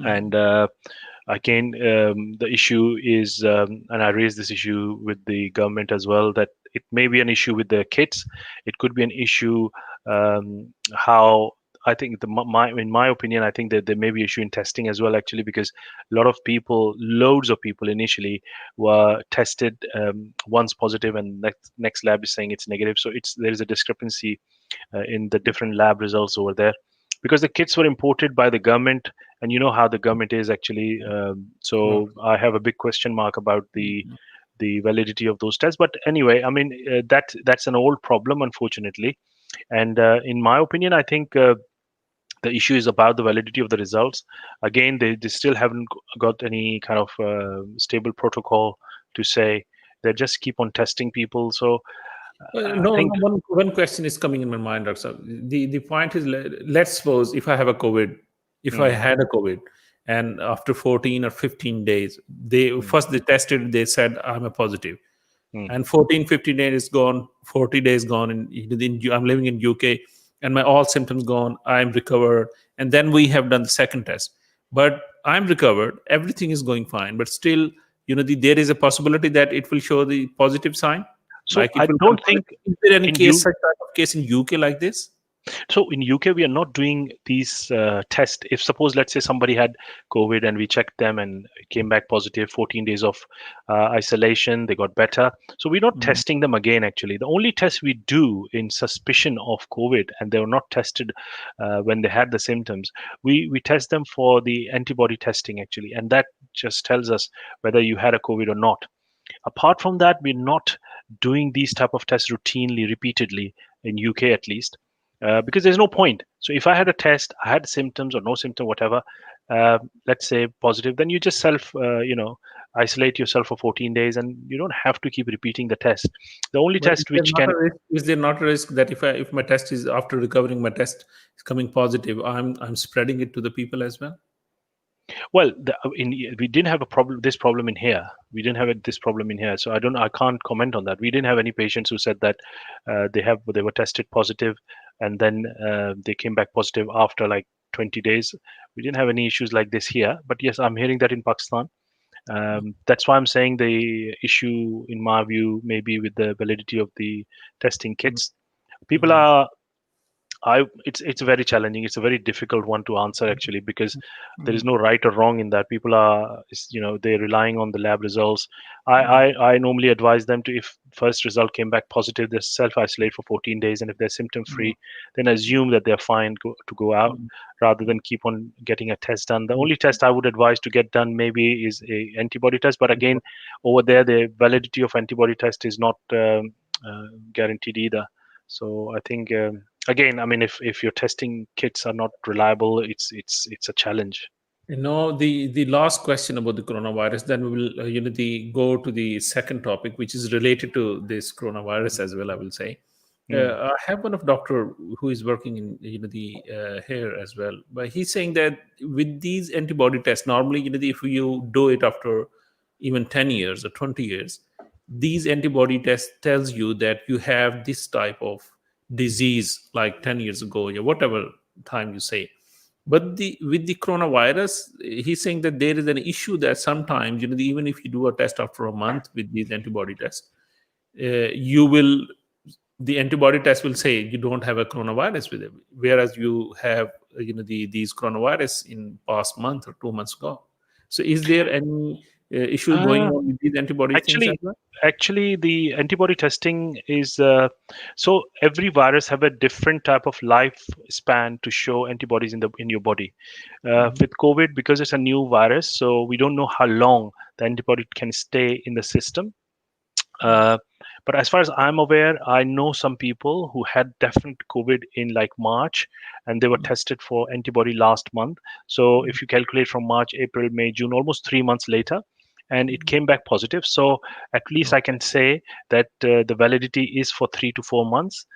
and again, the issue is, and I raised this issue with the government as well, that it may be an issue with the kits. It could be an issue how I think in my opinion, I think that there may be issue in testing as well, actually, because a lot of people, loads of people initially were tested once positive, and next lab is saying it's negative. So there is a discrepancy in the different lab results over there, because the kits were imported by the government, and you know how the government is actually. So I have a big question mark about the validity of those tests. But anyway, I mean that's an old problem, unfortunately, and in my opinion, I think. The issue is about the validity of the results. Again, they still haven't got any kind of stable protocol to say. They just keep on testing people. So I No, think. one question is coming in my mind, Dr. Sir. The point is, let's suppose if I have a COVID, if I had a COVID, and after 14 or 15 days, they tested, they said I'm a positive, and 14, 15 days is gone, 40 days gone, I'm living in UK, and my all symptoms gone, I'm recovered, and then we have done the second test, but I'm recovered, everything is going fine, but still, there is a possibility that it will show the positive sign. So Like it I will don't come. think Is there any in such type of case in UK like this? So in UK, we are not doing these tests. If suppose, let's say somebody had COVID and we checked them and it came back positive, 14 days of isolation, they got better. So we're not testing them again, actually. The only test we do in suspicion of COVID, and they were not tested when they had the symptoms, we test them for the antibody testing, actually. And that just tells us whether you had a COVID or not. Apart from that, we're not doing these type of tests routinely, repeatedly, in UK at least. Because there's no point. So if I had a test, I had symptoms or no symptom, whatever, let's say positive, then you just isolate yourself for 14 days, and you don't have to keep repeating the test. The only But test which can. is there not a risk that if my test is, after recovering, my test is coming positive, I'm spreading it to the people as well? Well, we didn't have this problem in here. We didn't have this problem in here, so I can't comment on that. We didn't have any patients who said that they were tested positive, and then they came back positive after like 20 days. We didn't have any issues like this here, but yes, I'm hearing that in Pakistan. That's why I'm saying the issue, in my view, may be with the validity of the testing kits. People are. It's very challenging. It's a very difficult one to answer, actually, because there is no right or wrong in that. People are, they're relying on the lab results. I normally advise them to, if first result came back positive, they self-isolate for 14 days, and if they're symptom-free, then assume that they're fine to go out, rather than keep on getting a test done. The only test I would advise to get done maybe is a antibody test, but again, over there, the validity of antibody test is not guaranteed either. So I think. Again, I mean, if your testing kits are not reliable, it's a challenge. The last question about the coronavirus, then we will go to the second topic, which is related to this coronavirus as well, I will say. I have one of doctor who is working in here as well, but he's saying that with these antibody tests, normally if you do it after even 10 years or 20 years, these antibody tests tells you that you have this type of disease like 10 years ago, or whatever time you say. But with the coronavirus, he's saying that there is an issue that sometimes, even if you do a test after a month with these antibody tests, you will the antibody test will say you don't have a coronavirus with it, whereas you have these coronavirus in past month or 2 months ago. So is there any issue going on with these antibody things as Actually, well? actually, the antibody testing is so every virus have a different type of lifespan to show antibodies in your body. With COVID, because it's a new virus, so we don't know how long the antibody can stay in the system. But as far as I'm aware, I know some people who had definite COVID in like March, and they were tested for antibody last month. So if you calculate from March, April, May, June, almost 3 months later, and it came back positive. So at least I can say that the validity is for 3 to 4 months.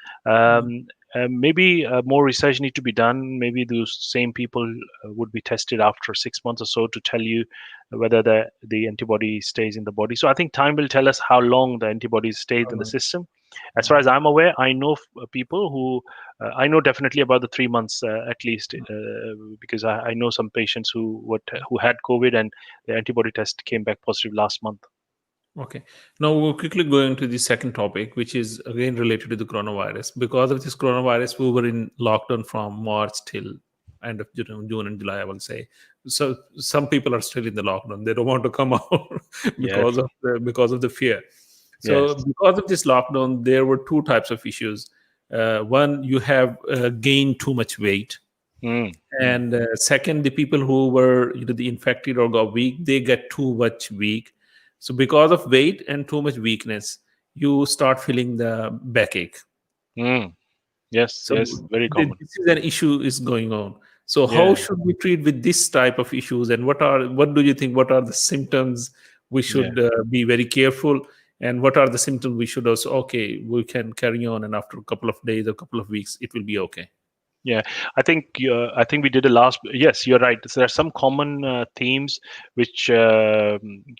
Maybe more research need to be done. Maybe those same people would be tested after 6 months or so to tell you whether the antibody stays in the body. So I think time will tell us how long the antibody stays in the system. As far as I'm aware, I know people who I know definitely about the 3 months at least, because I know some patients who had COVID and the antibody test came back positive last month. Okay. Now we'll quickly go into the second topic, which is again related to the coronavirus. Because of this coronavirus, we were in lockdown from March till end of June and July, I will say. So some people are still in the lockdown. They don't want to come out because of the fear. So Yes. because of this lockdown, there were two types of issues. One, you have gained too much weight. And second, the people who were the infected or got weak, they get too much weak. So because of weight and too much weakness, you start feeling the backache. Yes, So yes, very common. this is an issue is going on. So how Yeah. should we treat with this type of issues, and what do you think? What are the symptoms we should be very careful, and what are the symptoms we should also we can carry on, and after a couple of days or a couple of weeks it will be okay. Yeah, I think we did a last. Yes, you're right. So there are some common themes which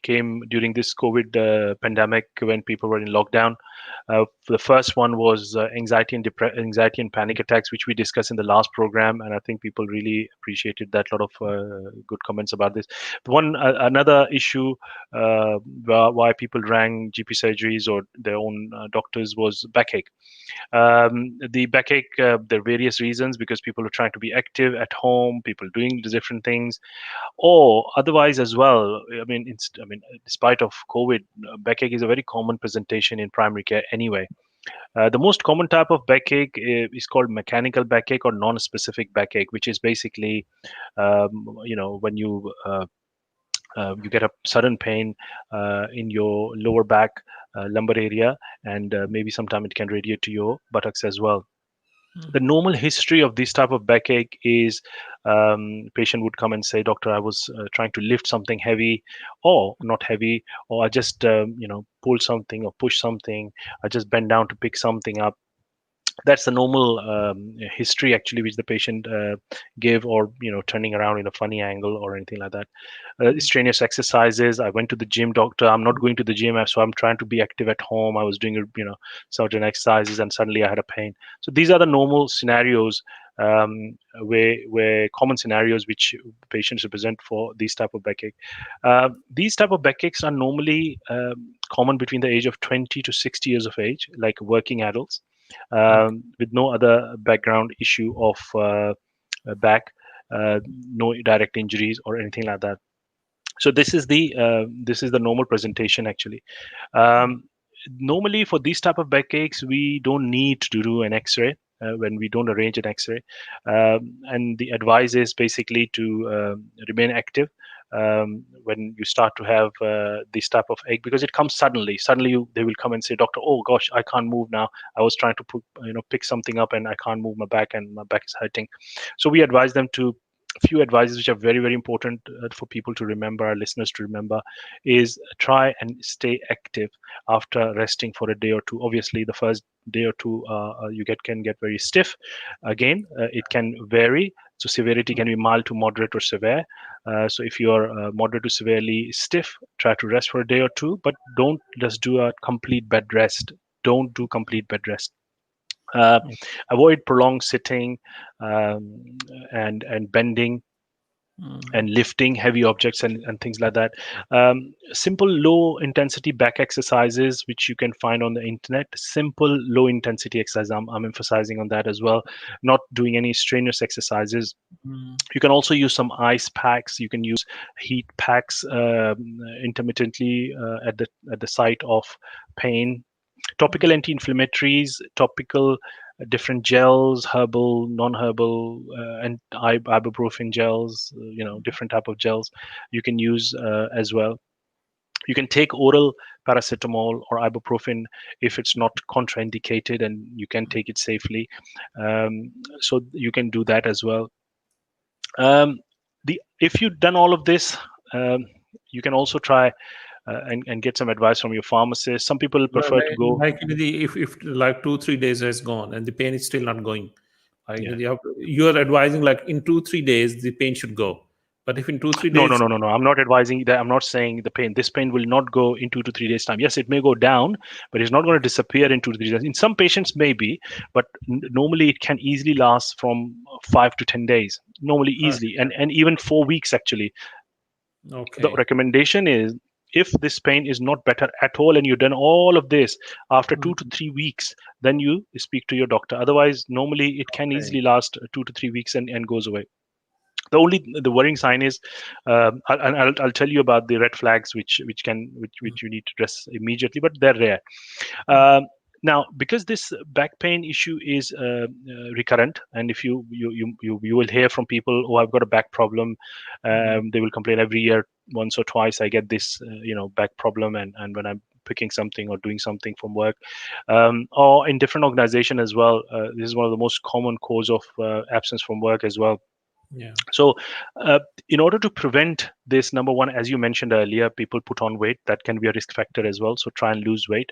came during this COVID pandemic when people were in lockdown. The first one was anxiety and panic attacks, which we discussed in the last program, and I think people really appreciated that. A lot of good comments about this. Another issue why people rang GP surgeries or their own doctors was backache. The backache, there are various reasons, because people are trying to be active at home, people doing different things, or otherwise as well. I mean, despite of COVID, backache is a very common presentation in primary care anyway. The most common type of backache is called mechanical backache or non-specific backache, which is basically, when you get a sudden pain in your lower back, lumbar area, and maybe sometime it can radiate to your buttocks as well. The normal history of this type of backache is patient would come and say, doctor, I was trying to lift something heavy, or not heavy, or I just pulled something or pushed something, I just bent down to pick something up. That's the normal history actually which the patient gave, or turning around in a funny angle or anything like that. Strenuous exercises, I went to the gym, doctor, I'm not going to the gym, so I'm trying to be active at home, I was doing certain exercises and suddenly I had a pain. So these are the normal scenarios, where common scenarios which patients represent for these type of backache. These type of backaches are normally common between the age of 20 to 60 years of age, like working adults, with no other background issue of back, no direct injuries or anything like that. So this is the normal presentation actually. Normally for these type of backaches, we don't need to do an X-ray when we don't arrange an X-ray, and the advice is basically to remain active when you start to have this type of ache, because it comes suddenly. They will come and say, doctor, oh gosh, I can't move now, I was trying to pick something up and I can't move my back and my back is hurting. So we advise them to, few advices which are very, very important for people to remember, our listeners to remember, is try and stay active after resting for a day or two. Obviously the first day or two you can get very stiff. Again, it can vary, so severity can be mild to moderate or severe. So if you are moderate to severely stiff, try to rest for a day or two, but don't just do a complete bed rest. Don't do complete bed rest. Avoid prolonged sitting and bending. and lifting heavy objects and things like that. Simple low intensity back exercises, which you can find on the internet. Simple low intensity exercise. I'm emphasizing on that as well. Not doing any strenuous exercises. You can also use some ice packs. You can use heat packs intermittently at the site of pain. Topical anti-inflammatories, topical different gels, herbal, non-herbal, and ibuprofen gels, different type of gels you can use as well. You can take oral paracetamol or ibuprofen if it's not contraindicated, and you can take it safely. So you can do that as well. If you've done all of this, you can also try and get some advice from your pharmacist. Some people prefer to go. Like if like 2-3 days has gone and the pain is still not going, like Yeah. you are advising like in 2-3 days the pain should go. But if in 2-3 No, days, I'm not advising that. I'm not saying this pain will not go in 2 to 3 days time. Yes, it may go down, but it's not going to disappear in 2 to 3 days. In some patients maybe, but normally it can easily last from 5 to 10 days, normally easily, and even 4 weeks actually. Okay. The recommendation is, if this pain is not better at all and you've done all of this after 2 to 3 weeks, then you speak to your doctor. Otherwise, normally it can easily last 2 to 3 weeks and goes away. The worrying sign is, I'll tell you about the red flags which you need to address immediately, but they're rare. Now, because this back pain issue is recurrent, and if you will hear from people who have got a back problem, they will complain every year, once or twice, I get this back problem, and when I'm picking something or doing something from work, or in different organization as well, this is one of the most common cause of absence from work as well. Yeah. So, in order to prevent this, number one, as you mentioned earlier, people put on weight. That can be a risk factor as well. So try and lose weight.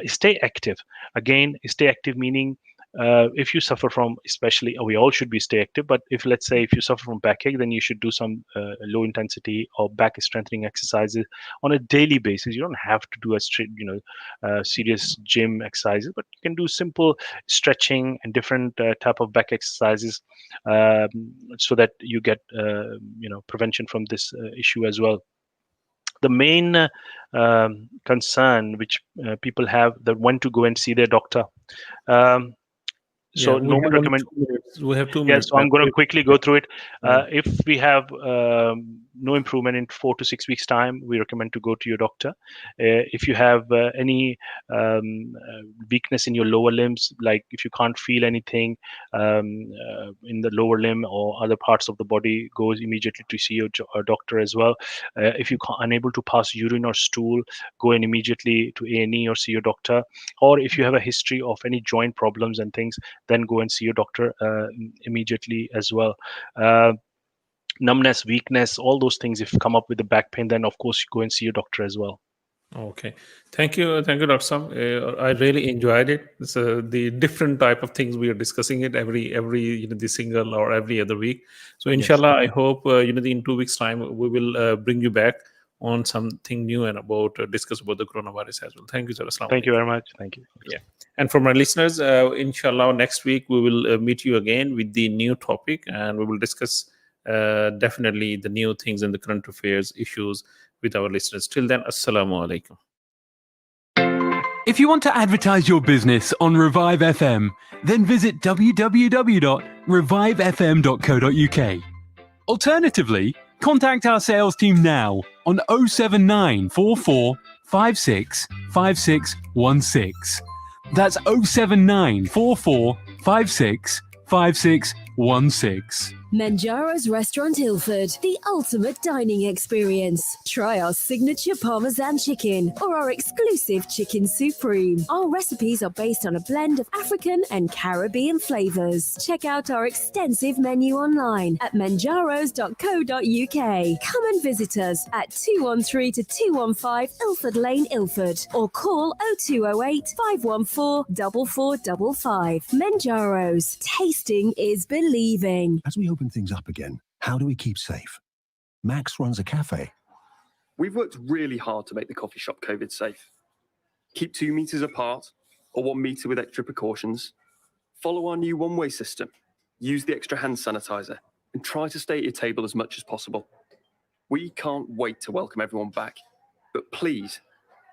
Stay active. Again, stay active meaning, if you suffer from, especially, we all should be stay active, but let's say if you suffer from backache, then you should do some low intensity or back strengthening exercises on a daily basis. You don't have to do a serious gym exercises, but you can do simple stretching and different type of back exercises, so that you get prevention from this issue as well. The main concern which people have, that when to go and see their doctor. So we normal have only recommend. 2 minutes. We have 2 Yes, minutes. so I'm going to quickly go through it. Yeah. If we have no improvement in 4 to 6 weeks' time, we recommend to go to your doctor. If you have any weakness in your lower limbs, like if you can't feel anything in the lower limb or other parts of the body, go immediately to see your doctor as well. If you are unable to pass urine or stool, go in immediately to A&E or see your doctor. Or if you have a history of any joint problems and things, then go and see your doctor immediately as well. Numbness, weakness, all those things, if you come up with the back pain, then of course you go and see your doctor as well. Okay, thank you, Dr. Sam. I really enjoyed it. So the different type of things we are discussing it every the single or every other week. So inshallah, I hope in 2 weeks' time we will bring you back on something new and about discuss about the coronavirus as well. Thank you, sir. Assalamu Thank you alaikum. very much. Thank you. Yeah, and for my listeners, inshallah, next week we will meet you again with the new topic, and we will discuss definitely the new things and the current affairs issues with our listeners. Till then, assalamu alaikum. If you want to advertise your business on Revive FM, then visit www.revivefm.co.uk. Alternatively, contact our sales team now on 07944 56 5616. That's 07944 56 5616. Manjaro's Restaurant Ilford, the ultimate dining experience. Try our signature Parmesan chicken or our exclusive chicken supreme. Our recipes are based on a blend of African and Caribbean flavors. Check out our extensive menu online at manjaros.co.uk. Come and visit us at 213 to 215 Ilford Lane, Ilford, or call 0208 514 4455. Manjaro's, tasting is believing. As we open things up again, how do we keep safe? Max runs a cafe. We've worked really hard to make the coffee shop COVID safe. Keep 2 meters apart or 1 meter with extra precautions. Follow our new one-way system. Use the extra hand sanitizer and try to stay at your table as much as possible. We can't wait to welcome everyone back, but please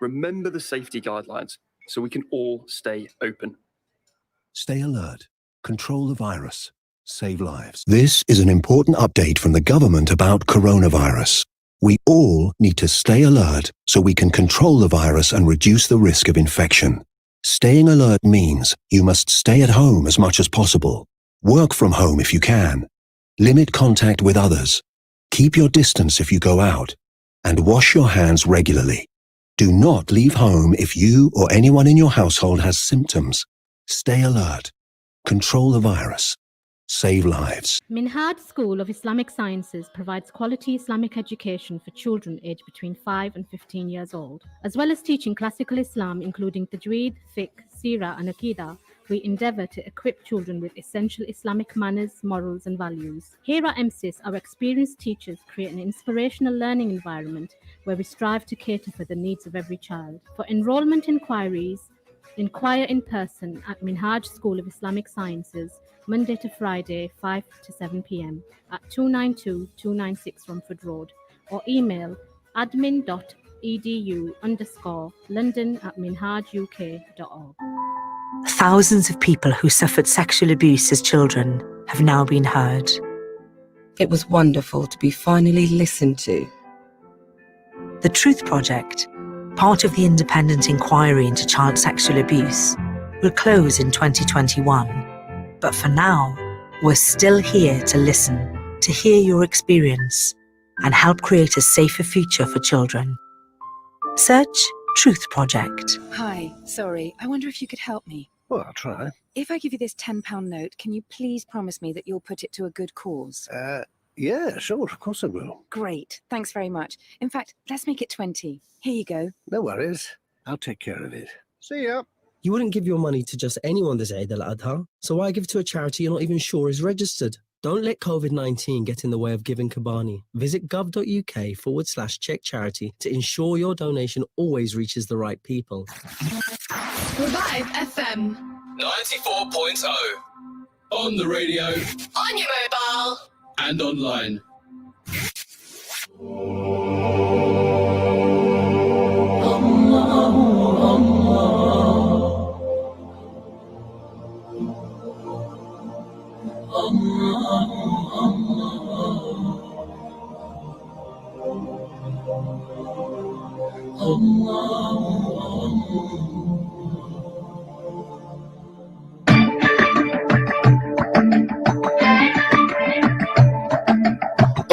remember the safety guidelines so we can all stay open. Stay alert. Control the virus. Save lives. This is an important update from the government about coronavirus. We all need to stay alert so we can control the virus and reduce the risk of infection. Staying alert means you must stay at home as much as possible. Work from home if you can. Limit contact with others. Keep your distance if you go out. And wash your hands regularly. Do not leave home if you or anyone in your household has symptoms. Stay alert. Control the virus. Save lives. Minhaj School of Islamic Sciences provides quality Islamic education for children aged between 5 and 15 years old. As well as teaching classical Islam including tajweed, fiqh, seerah and aqidah, we endeavour to equip children with essential Islamic manners, morals and values. Here at MSIS, our experienced teachers create an inspirational learning environment where we strive to cater for the needs of every child. For enrolment inquiries, inquire in person at Minhaj School of Islamic Sciences, Monday to Friday, 5 to 7 p.m. at 292-296 Romford Road, or email admin.edu_London@minhajuk.org. Thousands of people who suffered sexual abuse as children have now been heard. It was wonderful to be finally listened to. The Truth Project, part of the independent inquiry into child sexual abuse, will close in 2021. But for now, we're still here to listen, to hear your experience, and help create a safer future for children. Search Truth Project. Hi, sorry, I wonder if you could help me. Well, I'll try. If I give you this £10 note, can you please promise me that you'll put it to a good cause? Yeah, sure, of course I will. Great, thanks very much. In fact, let's make it 20. Here you go. No worries. I'll take care of it. See ya. You wouldn't give your money to just anyone this Eid al-Adha, so why give to a charity you're not even sure is registered? Don't let COVID-19 get in the way of giving Kobani. Visit gov.uk/check charity to ensure your donation always reaches the right people. Revive FM 94.0. On the radio. on your mobile. And online.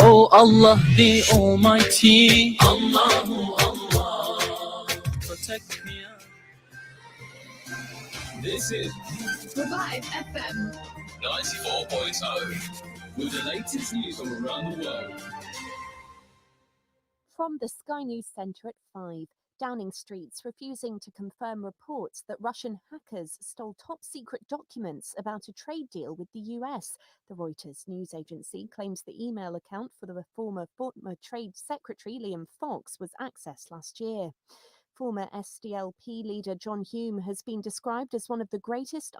Oh Allah the Almighty, protect me. This is Revive FM 94.0 with the latest news from around the world. From the Sky News Centre at 5, Downing Street's refusing to confirm reports that Russian hackers stole top-secret documents about a trade deal with the US. The Reuters news agency claims the email account for the former Trade Secretary Liam Fox was accessed last year. Former SDLP leader John Hume has been described as one of the greatest